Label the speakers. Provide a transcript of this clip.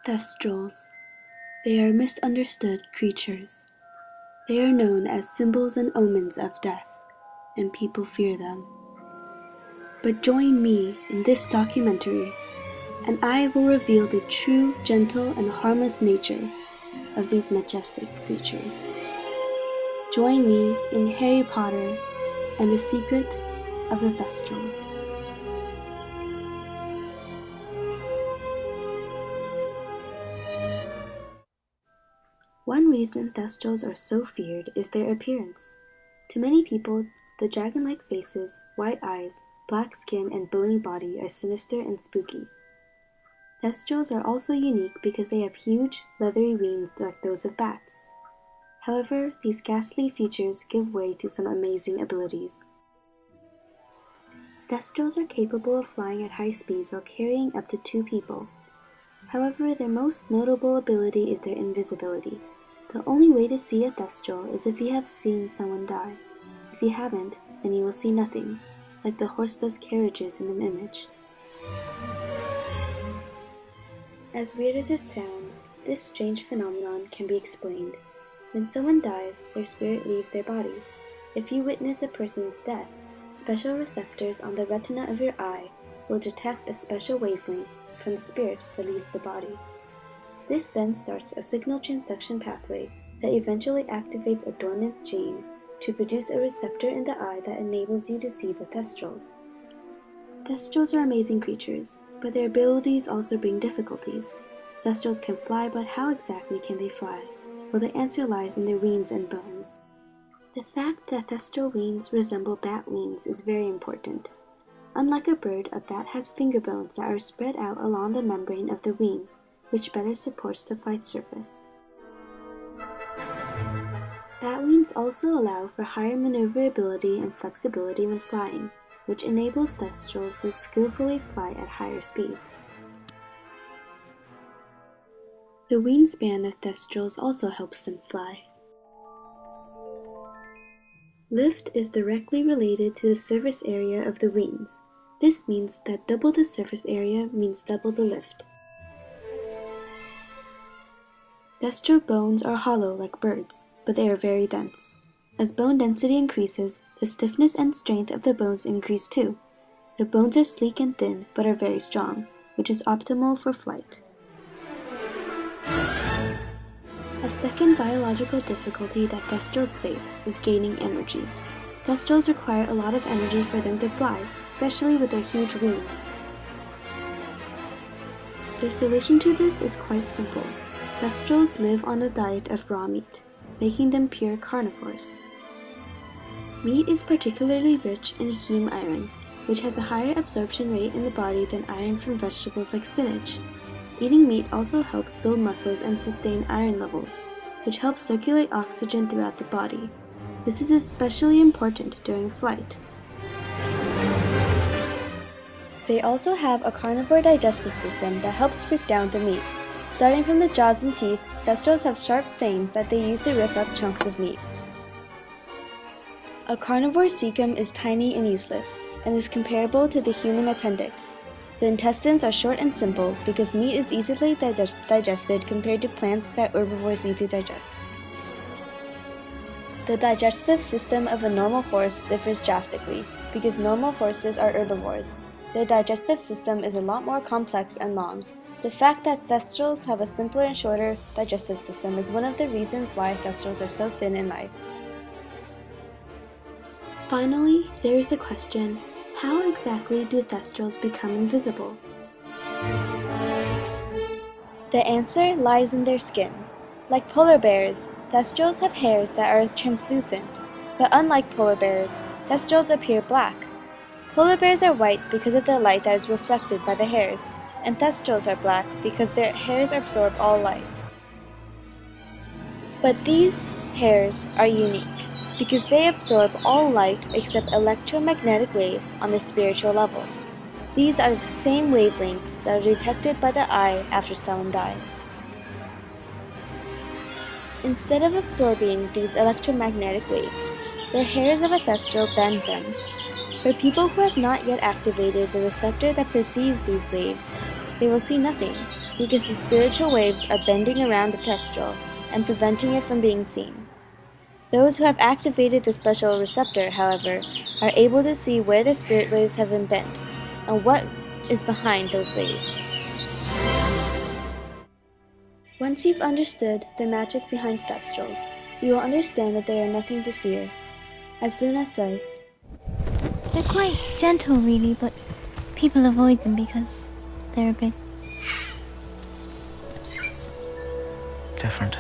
Speaker 1: Thestrals. They are misunderstood creatures. They are known as symbols and omens of death, and people fear them. But join me in this documentary, and I will reveal the true, gentle, and harmless nature of these majestic creatures. Join me in Harry Potter and the Secret of the Thestrals. One reason Thestrals are so feared is their appearance. To many people, the dragon-like faces, white eyes, black skin, and bony body are sinister and spooky. Thestrals are also unique because they have huge, leathery wings like those of bats. However, these ghastly features give way to some amazing abilities. Thestrals are capable of flying at high speeds while carrying up to 2 people. However, their most notable ability is their invisibility. The only way to see a Thestral is if you have seen someone die. If you haven't, then you will see nothing, like the horseless carriages in the image. As weird as it sounds, this strange phenomenon can be explained. When someone dies, their spirit leaves their body. If you witness a person's death, special receptors on the retina of your eye will detect a special wavelength from the spirit that leaves the body. This then starts a signal transduction pathway that eventually activates a dormant gene to produce a receptor in the eye that enables you to see the Thestrals. Thestrals are amazing creatures, but their abilities also bring difficulties. Thestrals can fly, but how exactly can they fly? Well, the answer lies in their wings and bones. The fact that Thestral wings resemble bat wings is very important. Unlike a bird, a bat has finger bones that are spread out along the membrane of the wing, which better supports the flight surface. Bat wings also allow for higher maneuverability and flexibility when flying, which enables Thestrals to skillfully fly at higher speeds. The wingspan of Thestrals also helps them fly. Lift is directly related to the surface area of the wings. This means that double the surface area means double the lift. Thestral bones are hollow like birds, but they are very dense. As bone density increases, the stiffness and strength of the bones increase too. The bones are sleek and thin, but are very strong, which is optimal for flight. A second biological difficulty that Thestrals face is gaining energy. Thestrals require a lot of energy for them to fly, especially with their huge wings. The solution to this is quite simple. Thestrals live on a diet of raw meat, making them pure carnivores. Meat is particularly rich in heme iron, which has a higher absorption rate in the body than iron from vegetables like spinach. Eating meat also helps build muscles and sustain iron levels, which helps circulate oxygen throughout the body. This is especially important during flight. They also have a carnivore digestive system that helps break down the meat. Starting from the jaws and teeth, Thestrals have sharp fangs that they use to rip up chunks of meat. A carnivore cecum is tiny and useless, and is comparable to the human appendix. The intestines are short and simple because meat is easily digested compared to plants that herbivores need to digest. The digestive system of a normal horse differs drastically because normal horses are herbivores. Their digestive system is a lot more complex and long. The fact that Thestrals have a simpler and shorter digestive system is one of the reasons why Thestrals are so thin in life. Finally, there is the question, how exactly do Thestrals become invisible? The answer lies in their skin. Like polar bears, Thestrals have hairs that are translucent, but unlike polar bears, Thestrals appear black. Polar bears are white because of the light that is reflected by the hairs, and Thestrals are black because their hairs absorb all light. But these hairs are unique because they absorb all light except electromagnetic waves on the spiritual level. These are the same wavelengths that are detected by the eye after someone dies. Instead of absorbing these electromagnetic waves, the hairs of a Thestral bend them. For people who have not yet activated the receptor that perceives these waves, they will see nothing, because the spiritual waves are bending around the testral and preventing it from being seen. Those who have activated the special receptor, however, are able to see where the spirit waves have been bent and what is behind those waves. Once you've understood the magic behind thestrals, you will understand that they are nothing to fear. As Luna says,
Speaker 2: they're quite gentle, really, but people avoid them because they're a bit
Speaker 3: different.